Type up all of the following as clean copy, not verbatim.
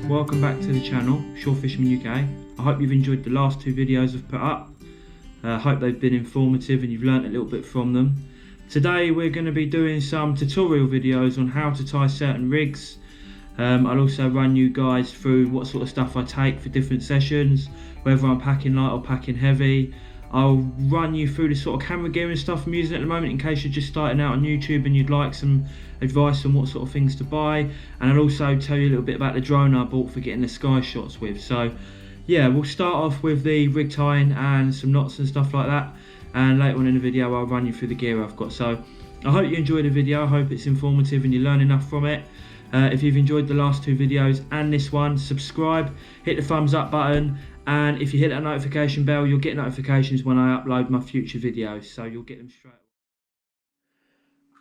welcome back to the channel, Shore Fisherman UK. I hope you've enjoyed the last two videos I've put up. I hope they've been informative and you've learnt a little bit from them. Today we're going to be doing some tutorial videos on how to tie certain rigs. I'll also run you guys through what sort of stuff I take for different sessions, whether I'm packing light or packing heavy. I'll run you through the sort of camera gear and stuff I'm using at the moment in case you're just starting out on YouTube and you'd like some advice on what sort of things to buy. And I'll also tell you a little bit about the drone I bought for getting the sky shots with. So yeah, we'll start off with the rig tying and some knots and stuff like that. And later on in the video I'll run you through the gear I've got. So I hope you enjoyed the video, I hope it's informative and you learn enough from it. If you've enjoyed the last two videos and this one, subscribe, hit the thumbs up button, and if you hit that notification bell, you'll get notifications when I upload my future videos, so you'll get them straight away.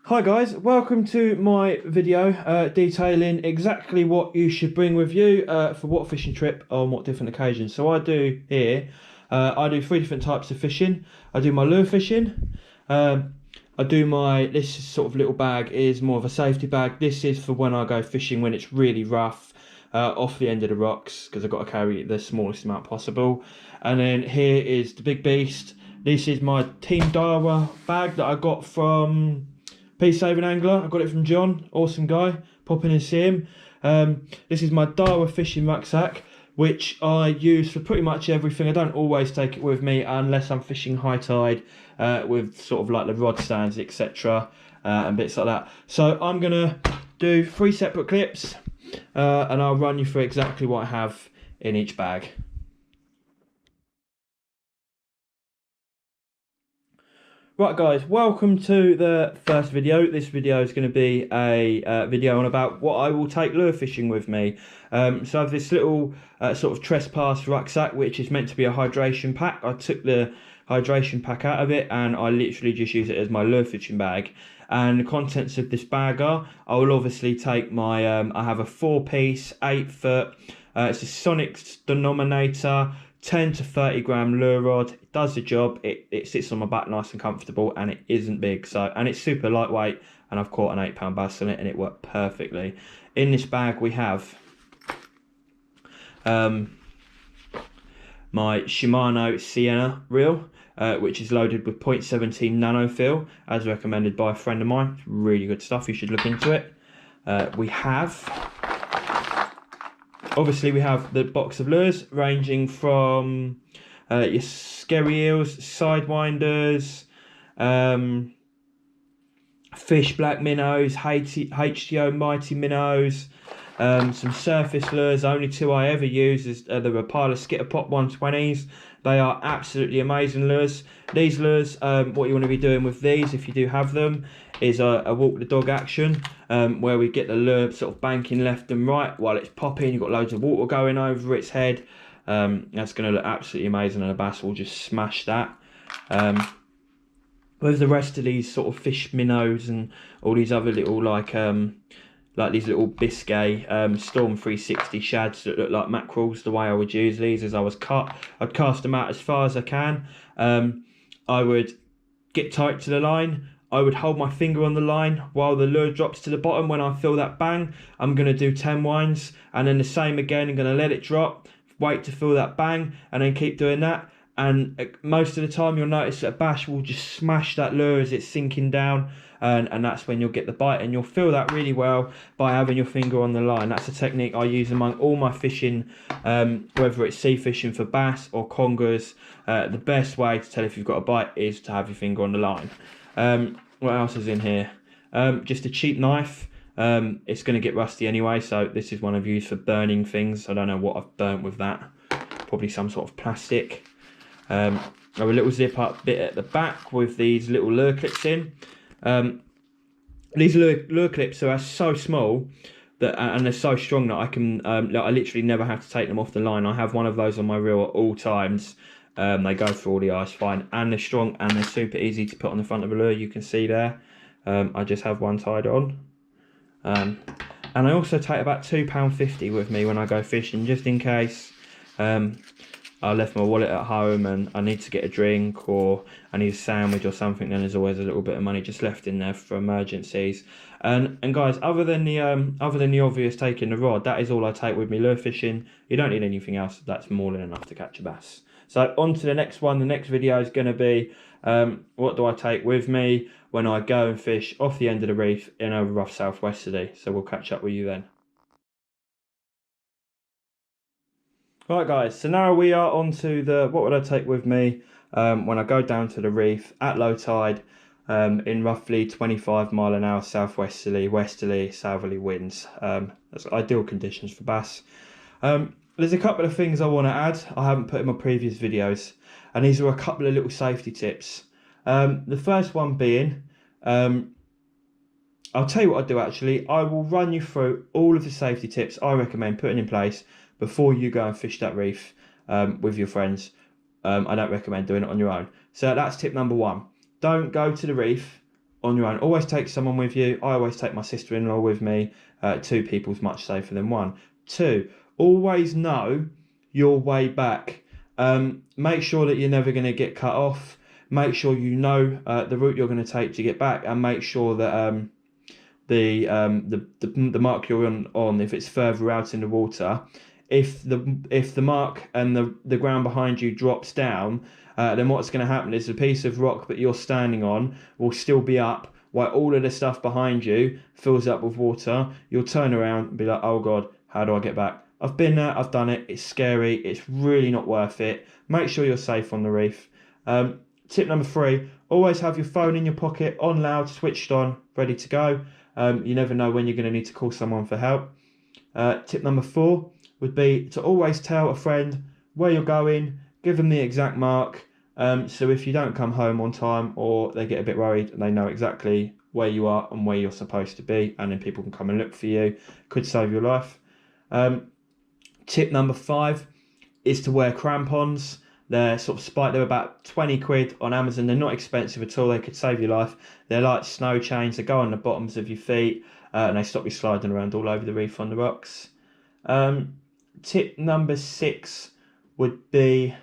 Hi guys, welcome to my video detailing exactly what you should bring with you for what fishing trip on what different occasions. So I do here, I do three different types of fishing. I do my lure fishing, I do this sort of little bag is more of a safety bag. This is for when I go fishing when it's really rough, off the end of the rocks, because I've got to carry the smallest amount possible. And then here is the big beast. This is my Team Daiwa bag that I got from Peace Saving Angler. I got it from John, awesome guy, pop in and see him. This is my Daiwa fishing rucksack, which I use for pretty much everything. I don't always take it with me unless I'm fishing high tide with sort of like the rod stands, etc. And bits like that. So I'm gonna do 3 separate clips and I'll run you through exactly what I have in each bag. Right guys, welcome to the first video. This video is going to be a video on about what I will take lure fishing with me. So I have this little sort of trespass rucksack, which is meant to be a hydration pack. I took the hydration pack out of it and I literally just use it as my lure fishing bag. And the contents of this bag are, I will obviously take my, I have a 4-piece, 8-foot, it's a Sonic denominator, 10 to 30 gram lure rod. It does the job. It sits on my back nice and comfortable, and it isn't big, so, and it's super lightweight, and I've caught an 8-pound bass on it and it worked perfectly. In this bag we have my Shimano Sienna reel, which is loaded with 0.17 nano fill, as recommended by a friend of mine. It's really good stuff, you should look into it. We have, obviously we have the box of lures ranging from your scary eels, sidewinders, fish black minnows, HTO mighty minnows, some surface lures. Only 2 I ever use is the Rapala Skitter Pop 120s. They are absolutely amazing lures. These lures, what you want to be doing with these, if you do have them, is a walk the dog action, where we get the lure sort of banking left and right while it's popping. You've got loads of water going over its head. That's going to look absolutely amazing, and a bass will just smash that. With the rest of these sort of fish minnows and all these other little like these little Biscay Storm 360 shads that look like mackerels, the way I would use these is I'd cast them out as far as I can. I would get tight to the line. I would hold my finger on the line while the lure drops to the bottom. When I feel that bang, I'm going to do 10 winds, and then the same again. I'm going to let it drop, wait to feel that bang, and then keep doing that. And most of the time you'll notice that a bass will just smash that lure as it's sinking down, and that's when you'll get the bite, and you'll feel that really well by having your finger on the line. That's a technique I use among all my fishing, whether it's sea fishing for bass or congers. The best way to tell if you've got a bite is to have your finger on the line. What else is in here? Just a cheap knife. It's going to get rusty anyway, so this is one I've used for burning things. I don't know what I've burnt with that. Probably some sort of plastic. I have a little zip up bit at the back with these little lure clips in. These lure clips are so small that, and they're so strong that I can, I literally never have to take them off the line. I have one of those on my reel at all times. They go through all the ice fine, and they're strong, and they're super easy to put on the front of a lure. You can see there. I just have one tied on. And I also take about £2.50 with me when I go fishing, just in case I left my wallet at home and I need to get a drink or I need a sandwich or something, then there's always a little bit of money just left in there for emergencies. And guys, other than the obvious taking the rod, that is all I take with me lure fishing. You don't need anything else. That's more than enough to catch a bass. So on to the next one. The next video is going to be what do I take with me when I go and fish off the end of the reef in a rough southwesterly. So we'll catch up with you then. Right guys, so now we are on to the what would I take with me when I go down to the reef at low tide in roughly 25 mph southwesterly, westerly, southerly winds. That's ideal conditions for bass. There's a couple of things I want to add I haven't put in my previous videos, and these are a couple of little safety tips. The first one being, I'll tell you what I do actually. I will run you through all of the safety tips I recommend putting in place before you go and fish that reef with your friends. I don't recommend doing it on your own. So that's tip number one. Don't go to the reef on your own. Always take someone with you. I always take my sister-in-law with me. 2 people's much safer than 1. 2, always know your way back. Make sure that you're never going to get cut off. Make sure you know the route you're going to take to get back, and make sure that the mark you're on, if it's further out in the water, if the mark and the ground behind you drops down, then what's going to happen is the piece of rock that you're standing on will still be up while all of the stuff behind you fills up with water. You'll turn around and be like, oh god, how do I get back? I've been there, I've done it, it's scary, it's really not worth it. Make sure you're safe on the reef. Tip number 3, always have your phone in your pocket, on loud, switched on, ready to go. You never know when you're going to need to call someone for help. Tip number 4 would be to always tell a friend where you're going, give them the exact mark, so if you don't come home on time or they get a bit worried, they know exactly where you are and where you're supposed to be, and then people can come and look for you. Could save your life. Tip number 5 is to wear crampons. They're sort of spiked, they're about 20 quid on Amazon. They're not expensive at all, they could save your life. They're like snow chains, they go on the bottoms of your feet, and they stop you sliding around all over the reef on the rocks. Tip number 6 would be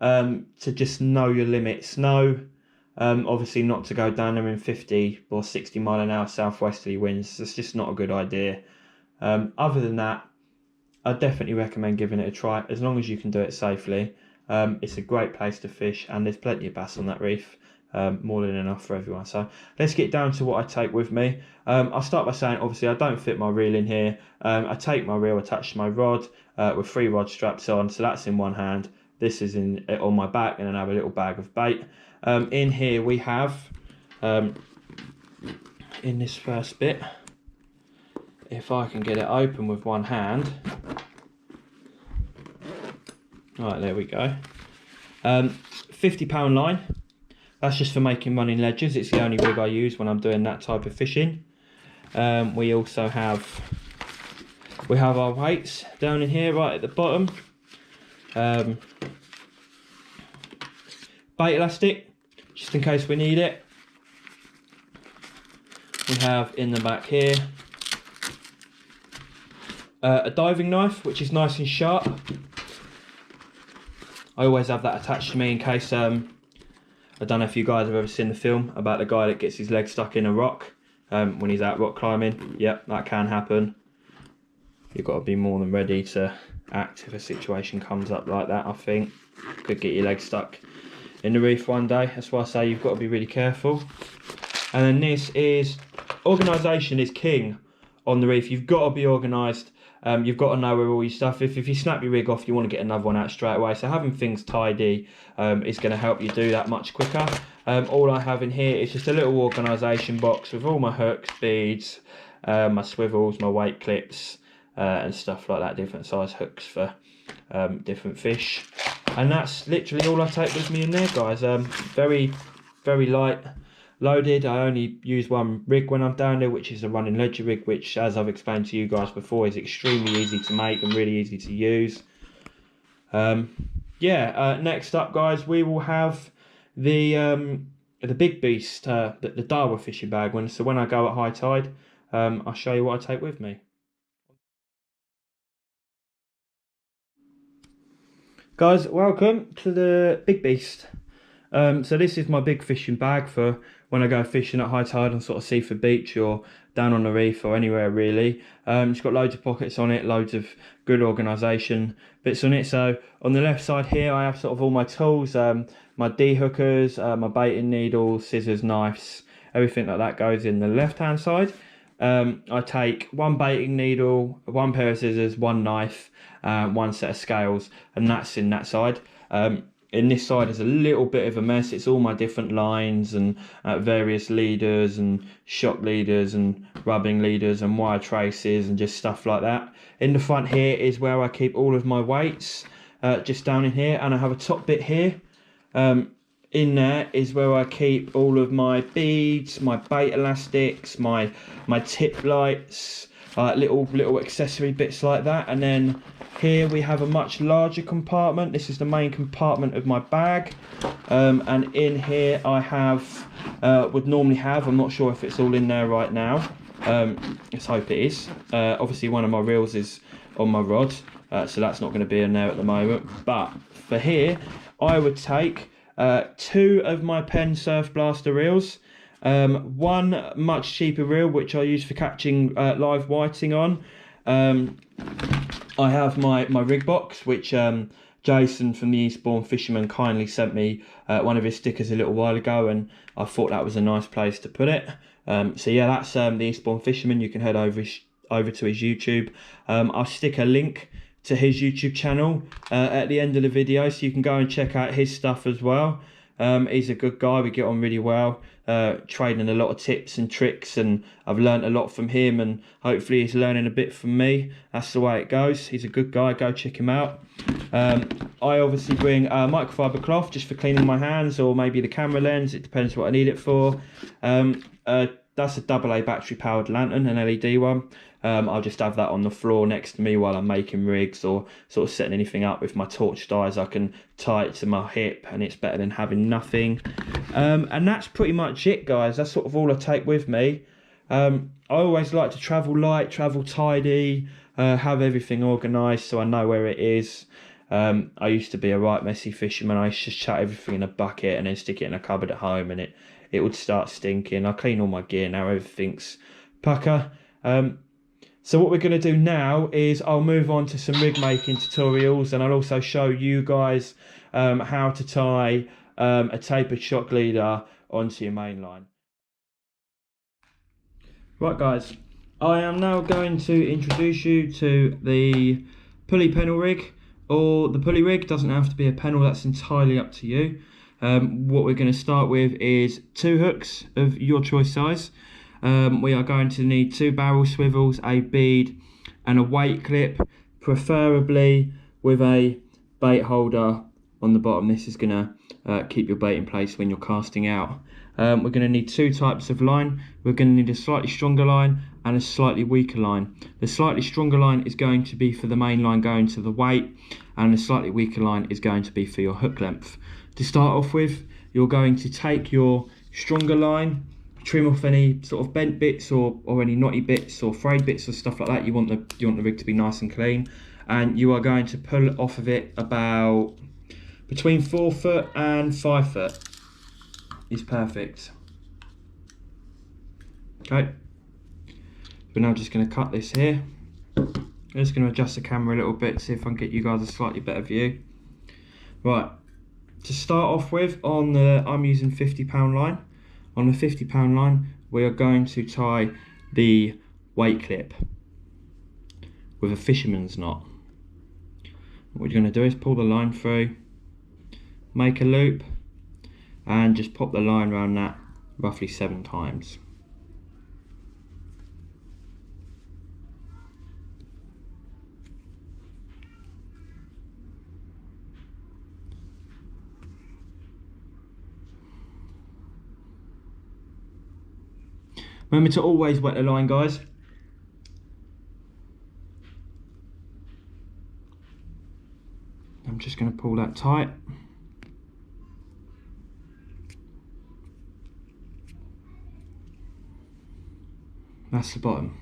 to just know your limits. Know obviously not to go down there in 50 or 60 mph southwesterly winds. That's just not a good idea. Other than that, I definitely recommend giving it a try, as long as you can do it safely. It's a great place to fish, and there's plenty of bass on that reef, more than enough for everyone. So let's get down to what I take with me. I'll start by saying, obviously I don't fit my reel in here. I take my reel attached to my rod with 3 rod straps on, so that's in one hand. This is on my back, and then I have a little bag of bait. In here we have, in this first bit, if I can get it open with one hand. Right, there we go. 50-pound line. That's just for making running ledges. It's the only rig I use when I'm doing that type of fishing. We also have our weights down in here, right at the bottom. Bait elastic, just in case we need it. We have in the back here a diving knife, which is nice and sharp. I always have that attached to me in case, I don't know if you guys have ever seen the film about the guy that gets his leg stuck in a rock when he's out rock climbing. Yep, that can happen. You've got to be more than ready to act if a situation comes up like that, I think. Could get your leg stuck in the reef one day. That's why I say you've got to be really careful. And then this is, organisation is king on the reef. You've got to be organised. You've got to know where all your stuff is. If you snap your rig off, you want to get another one out straight away. So having things tidy is going to help you do that much quicker. All I have in here is just a little organisation box with all my hooks, beads, my swivels, my weight clips, and stuff like that. Different size hooks for different fish. And that's literally all I take with me in there, guys. Very, very light loaded. I only use one rig when I'm down there, which is a running ledger rig, which, as I've explained to you guys before, is extremely easy to make and really easy to use. Next up, guys, we will have the big beast, the Darwa fishing bag. So when I go at high tide, I'll show you what I take with me. Guys, welcome to the big beast. So this is my big fishing bag for when I go fishing at high tide on sort of Seaford Beach or down on the reef or anywhere really. It's got loads of pockets on it, loads of good organisation bits on it. So on the left side here I have sort of all my tools, my D-hookers, my baiting needles, scissors, knives, everything like that goes in the left hand side. I take one baiting needle, one pair of scissors, one knife, one set of scales, and that's in that side. In this side is a little bit of a mess. It's all my different lines and various leaders and shock leaders and rubbing leaders and wire traces and just stuff like that. In the front here is where I keep all of my weights, just down in here, and I have a top bit here. In there is where I keep all of my beads, my bait elastics, my tip lights, little accessory bits like that. And then here we have a much larger compartment. This is the main compartment of my bag, and in here I have would normally have, I'm not sure if it's all in there right now, let's hope it is. Obviously one of my reels is on my rod, so that's not going to be in there at the moment. But for here I would take 2 of my Penn Surf Blaster reels, one much cheaper reel which I use for catching live whiting on. I have my rig box, which Jason from the Eastbourne Fisherman kindly sent me one of his stickers a little while ago, and I thought that was a nice place to put it. So yeah, that's the Eastbourne Fisherman. You can head over to his YouTube. I'll stick a link to his YouTube channel at the end of the video, so you can go and check out his stuff as well. He's a good guy, we get on really well, trading a lot of tips and tricks, and I've learned a lot from him, and hopefully he's learning a bit from me. That's the way it goes. He's a good guy, go check him out. I obviously bring a microfiber cloth just for cleaning my hands, or maybe the camera lens, it depends what I need it for. That's a AA battery powered lantern, an LED one. I'll just have that on the floor next to me while I'm making rigs or sort of setting anything up with my torch dies. I can tie it to my hip, and it's better than having nothing. And that's pretty much it, guys. That's sort of all I take with me. I always like to travel light, travel tidy, have everything organised so I know where it is. I used to be a right messy fisherman. I used to just chuck everything in a bucket and then stick it in a cupboard at home, and it would start stinking. I clean all my gear now, everything's pucker. So what we're going to do now is I'll move on to some rig making tutorials, and I'll also show you guys how to tie a tapered shock leader onto your main line. Right guys, I am now going to introduce you to the pulley pennel rig, or the pulley rig. Doesn't have to be a pennel, that's entirely up to you. What we're going to start with is 2 hooks of your choice size. We are going to need 2 barrel swivels, a bead and a weight clip, preferably with a bait holder on the bottom. This is going to keep your bait in place when you're casting out. We're going to need 2 types of line. We're going to need a slightly stronger line and a slightly weaker line. The slightly stronger line is going to be for the main line going to the weight, and the slightly weaker line is going to be for your hook length. To start off with, you're going to take your stronger line, trim off any sort of bent bits or any knotty bits or frayed bits or stuff like that. You want the rig to be nice and clean, and you are going to pull off of it about between 4 foot and 5 foot is perfect. Okay, we're now just going to cut this here. I'm just going to adjust the camera a little bit, see if I can get you guys a slightly better view. Right, to start off with, I'm using 50-pound line. On the 50-pound line, we are going to tie the weight clip with a fisherman's knot. What you're going to do is pull the line through, make a loop, and just pop the line around that roughly 7 times. Remember to always wet the line, guys. I'm just going to pull that tight. That's the bottom.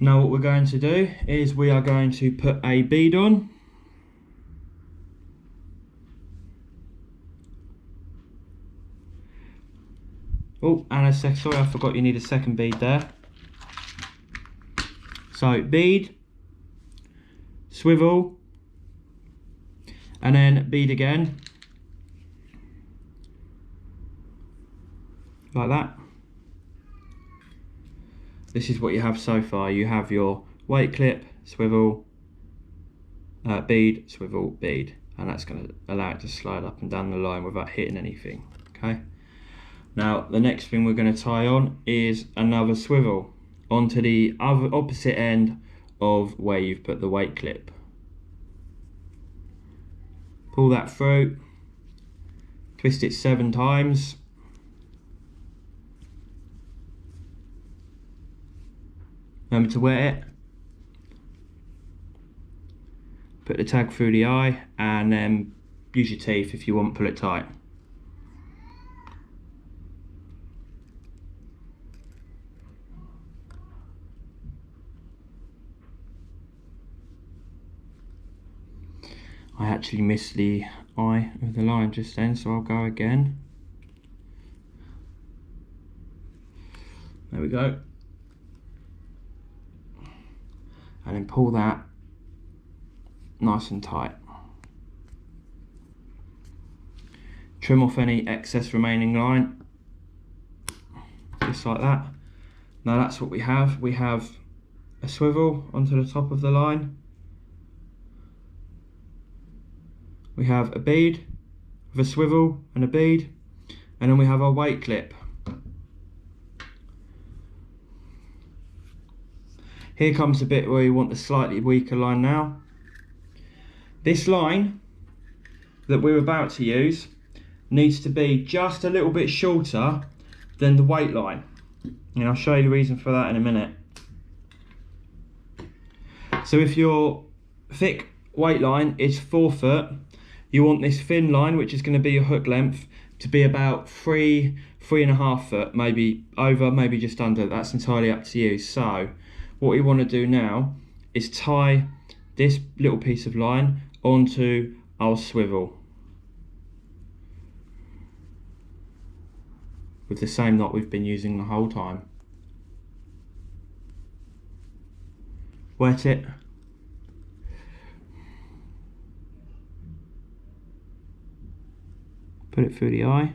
Now what we're going to do is we are going to put a bead on. Oh, and sorry, I forgot you need a second bead there. So bead, swivel, and then bead again, like that. This is what you have so far. You have your weight clip, swivel, bead, swivel, bead, and that's going to allow it to slide up and down the line without hitting anything. Okay. Now the next thing we're going to tie on is another swivel onto the other opposite end of where you've put the weight clip. Pull that through, twist it 7 times. Remember to wet it. Put the tag through the eye and then use your teeth if you want, pull it tight. I actually missed the eye of the line just then, so I'll go again. There we go. And then pull that nice and tight. Trim off any excess remaining line, just like that. Now that's what we have. We have a swivel onto the top of the line. We have a bead with a swivel and a bead, and then we have our weight clip. Here comes the bit where you want the slightly weaker line now. This line that we're about to use needs to be just a little bit shorter than the weight line. And I'll show you the reason for that in a minute. So if your thick weight line is 4 foot, you want this thin line, which is going to be your hook length, to be about 3.5 foot, maybe over, maybe just under. That's entirely up to you. So what we want to do now is tie this little piece of line onto our swivel with the same knot we've been using the whole time. Wet it. Put it through the eye.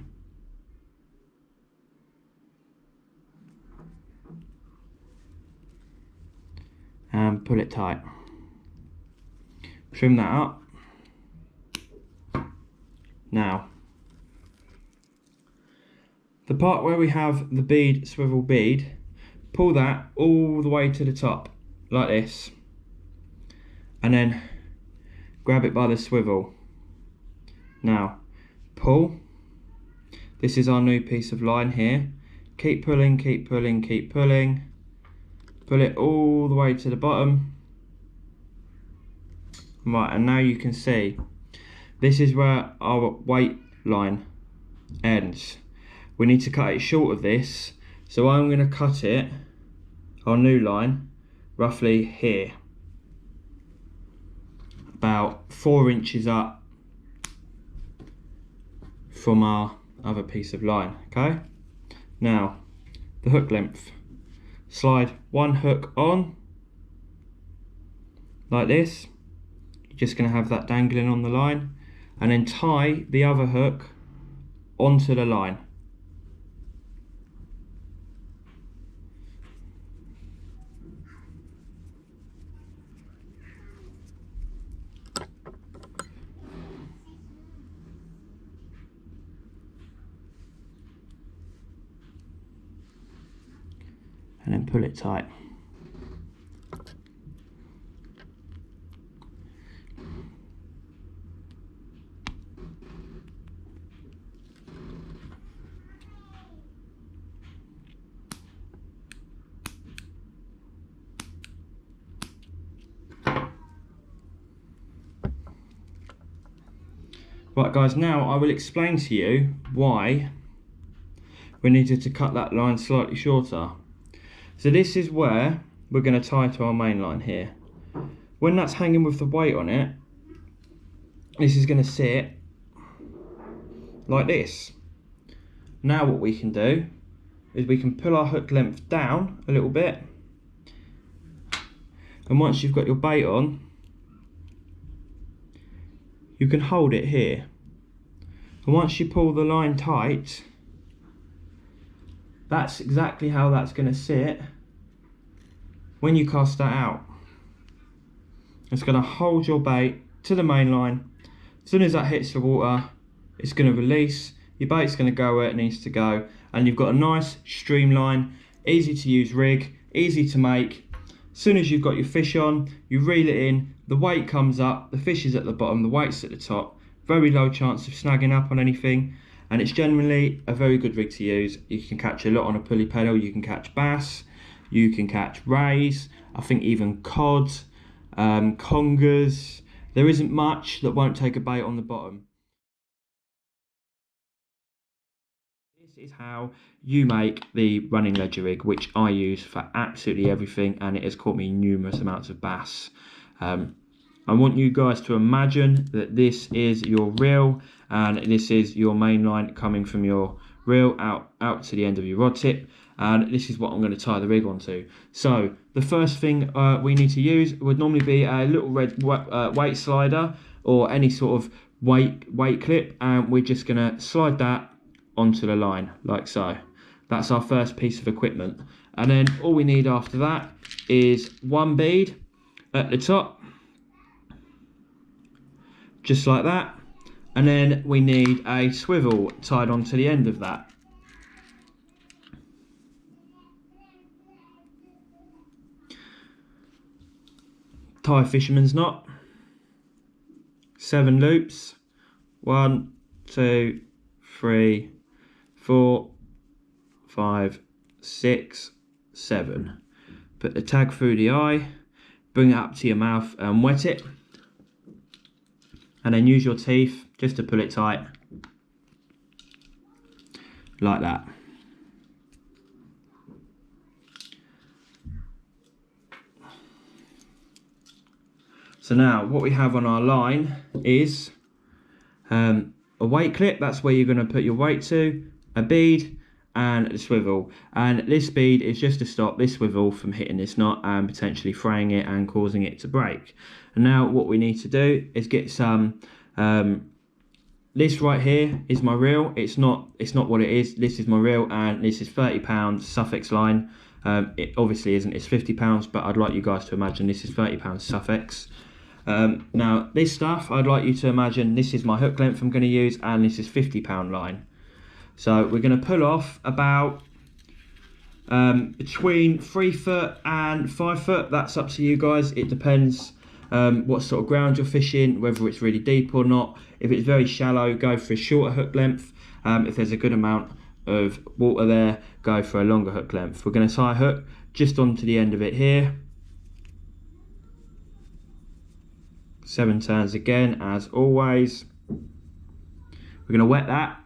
And pull it tight. Trim that up. Now, the part where we have the bead, swivel bead, pull that all the way to the top, like this. And then grab it by the swivel. Now, pull. This is our new piece of line here. Keep pulling, keep pulling, keep pulling. Pull it all the way to the bottom. Right, and now you can see this is where our weight line ends. We need to cut it short of this, so I'm going to cut it, our new line, roughly here, about 4 inches up from our other piece of line. Okay, now the hook length. Slide one hook on, like this. You're just going to have that dangling on the line, and then tie the other hook onto the line. And then pull it tight. Right guys, now I will explain to you why we needed to cut that line slightly shorter. So this is where we're going to tie to our main line here. When that's hanging with the weight on it, this is going to sit like this. Now what we can do is we can pull our hook length down a little bit, and once you've got your bait on, you can hold it here, and once you pull the line tight, that's exactly how that's going to sit when you cast that out. It's going to hold your bait to the main line. As soon as that hits the water, it's going to release, your bait's going to go where it needs to go, and you've got a nice streamlined, easy to use rig, easy to make. As soon as you've got your fish on, you reel it in, the weight comes up, the fish is at the bottom, the weight's at the top, very low chance of snagging up on anything, and it's generally a very good rig to use. You can catch a lot on a pulley pedal, you can catch bass, you can catch rays, I think even cod, congers. There isn't much that won't take a bait on the bottom. This is how you make the running ledger rig, which I use for absolutely everything, and it has caught me numerous amounts of bass. I want you guys to imagine that this is your reel, and this is your main line coming from your reel out to the end of your rod tip, and this is what I'm going to tie the rig onto. So the first thing we need to use would normally be a little red weight slider or any sort of weight clip, and we're just going to slide that onto the line like so. That's our first piece of equipment, and then all we need after that is one bead at the top, just like that, and then we need a swivel tied onto the end of that. Tie a fisherman's knot, 7 loops, 1, 2, 3, 4, 5, 6, 7. Put the tag through the eye, bring it up to your mouth and wet it, and then use your teeth just to pull it tight, like that. So now what we have on our line is a weight clip, that's where you're going to put your weight to, a bead and a swivel, and this bead is just to stop this swivel from hitting this knot and potentially fraying it and causing it to break. And now what we need to do is get some this right here is my reel. It's not what it is. This is my reel, and this is £30 Suffix line. It obviously isn't, it's £50, but I'd like you guys to imagine this is £30 Suffix. Now this stuff, I'd like you to imagine this is my hook length I'm going to use, and this is £50 line. So we're going to pull off about between 3 foot and 5 foot. That's up to you guys. It depends what sort of ground you're fishing, whether it's really deep or not. If it's very shallow, go for a shorter hook length. If there's a good amount of water there, go for a longer hook length. We're going to tie a hook just onto the end of it here. 7 turns again, as always. We're going to wet that.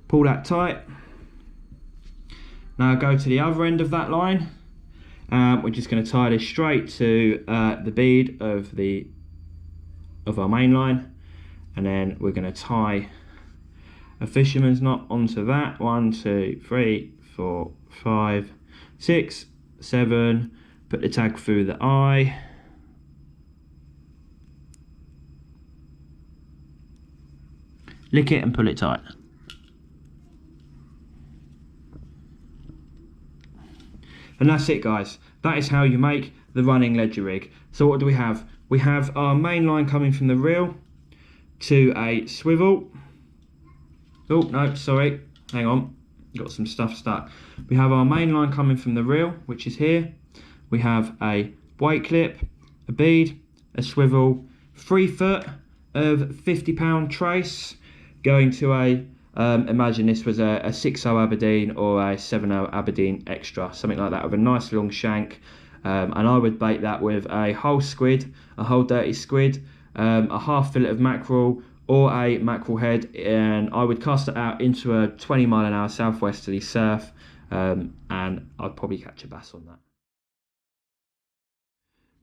Pull that tight. Now go to the other end of that line. We're just going to tie this straight to the bead of our main line, and then we're going to tie a fisherman's knot onto that. 1, 2, 3, 4, 5, 6, 7. Put the tag through the eye. Lick it and pull it tight. And that's it, guys. That is how you make the running ledger rig. So what do we have? We have our main line coming from the reel to a swivel. Oh, no, sorry. Hang on. Got some stuff stuck. We have our main line coming from the reel, which is here. We have a weight clip, a bead, a swivel, 3 foot of £50 trace going to a imagine this was a 6.0 Aberdeen or a 7.0 Aberdeen extra, something like that, with a nice long shank. And I would bait that with a whole squid, a whole dirty squid, a half fillet of mackerel or a mackerel head, and I would cast it out into a 20-mile-an-hour southwesterly surf, and I'd probably catch a bass on that.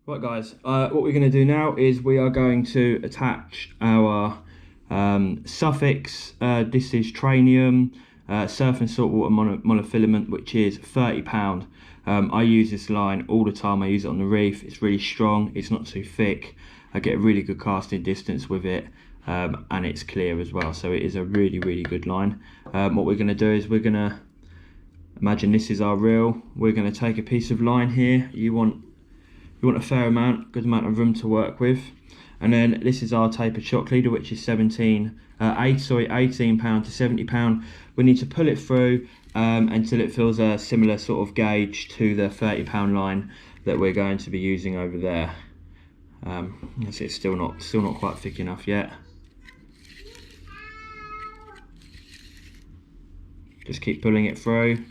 Right guys, what we're going to do now is we are going to attach our Suffix, this is Tranium, surf and saltwater monofilament, which is £30. I use this line all the time. I use it on the reef. It's really strong, it's not too thick, I get a really good casting distance with it, and it's clear as well, so it is a really good line. What we're going to do is we're going to imagine this is our reel. We're going to take a piece of line here. You want a fair amount, good amount of room to work with. And then this is our tapered shock leader, which is 18 pound to £70. We need to pull it through until it feels a similar sort of gauge to the £30 line that we're going to be using over there. It's still not quite thick enough yet. Just keep pulling it through.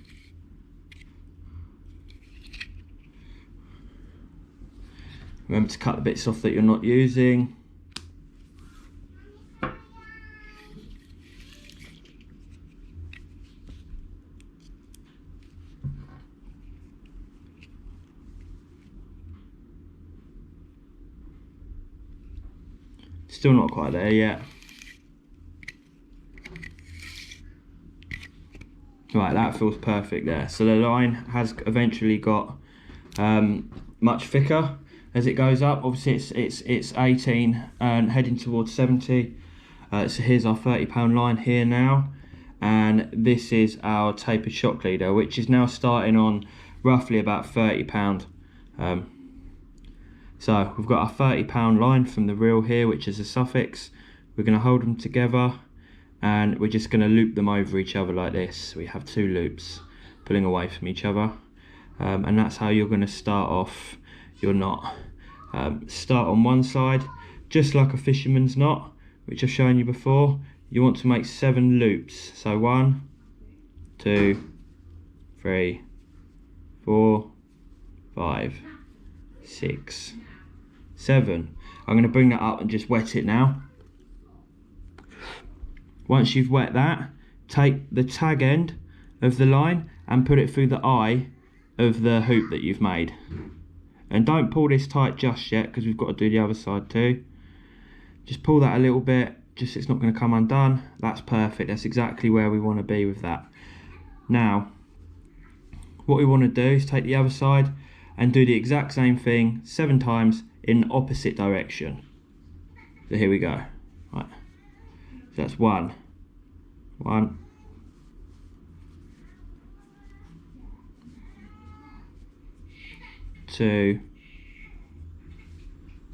Remember to cut the bits off that you're not using. Still not quite there yet. Right, that feels perfect there. So the line has eventually got much thicker as it goes up. Obviously it's 18 and heading towards 70. So here's our £30 line here now, and this is our tapered shock leader, which is now starting on roughly about £30. So we've got our £30 line from the reel here, which is a Suffix. We're going to hold them together and we're just going to loop them over each other like this. We have two loops pulling away from each other, and that's how you're going to start off your knot. Start on one side, just like a fisherman's knot, which I've shown you before. You want to make 7 loops. So 1, 2, 3, 4, 5, 6, 7. I'm going to bring that up and just wet it now. Once you've wet that, take the tag end of the line and put it through the eye of the hoop that you've made. And don't pull this tight just yet, because we've got to do the other side too. Just pull that a little bit, just so it's not going to come undone. That's perfect, that's exactly where we want to be with that. Now, what we want to do is take the other side and do the exact same thing 7 times in the opposite direction. So here we go. Right. So that's 1, 2,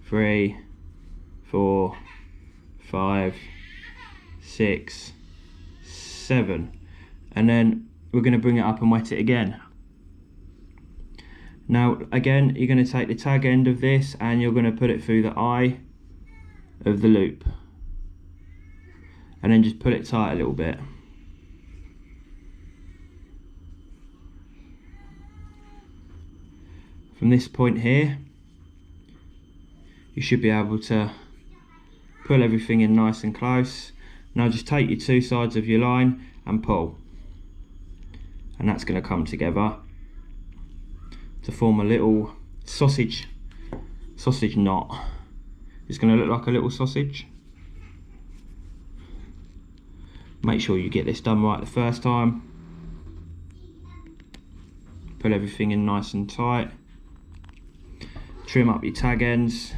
3, 4, 5, 6, 7, and then we're going to bring it up and wet it again. Now again, you're going to take the tag end of this and you're going to put it through the eye of the loop, and then just pull it tight a little bit. From this point here, you should be able to pull everything in nice and close. Now just take your 2 sides of your line and pull, and that's going to come together to form a little sausage knot. It's going to look like a little sausage. Make sure you get this done right the first time. Pull everything in nice and tight. Trim up your tag ends.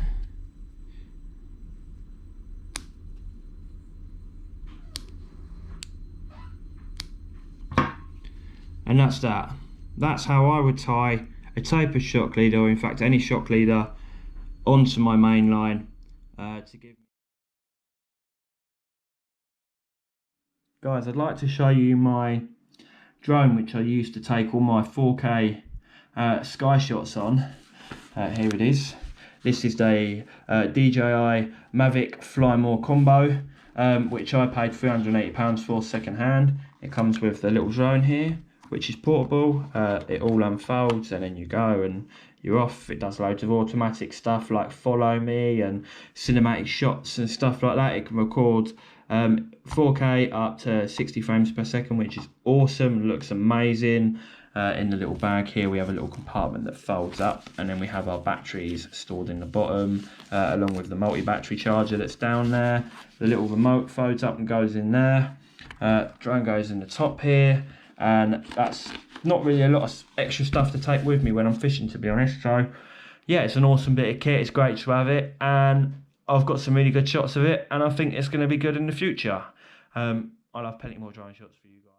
And that's that. That's how I would tie a tapered shock leader, or in fact any shock leader, onto my main line to give. Guys, I'd like to show you my drone, which I use to take all my 4K sky shots on. Here it is. This is the DJI Mavic Fly More combo, which I paid £380 for second hand. It comes with the little drone here, which is portable. It all unfolds and then you go and you're off. It does loads of automatic stuff like follow me and cinematic shots and stuff like that. It can record 4K up to 60 frames per second, which is awesome, looks amazing. In the little bag here we have a little compartment that folds up, and then we have our batteries stored in the bottom, along with the multi-battery charger that's down there. The little remote folds up and goes in there. Drone goes in the top here, and that's not really a lot of extra stuff to take with me when I'm fishing, to be honest. So yeah, it's an awesome bit of kit. It's great to have it, and I've got some really good shots of it, and I think it's going to be good in the future. I'll have plenty more drone shots for you guys.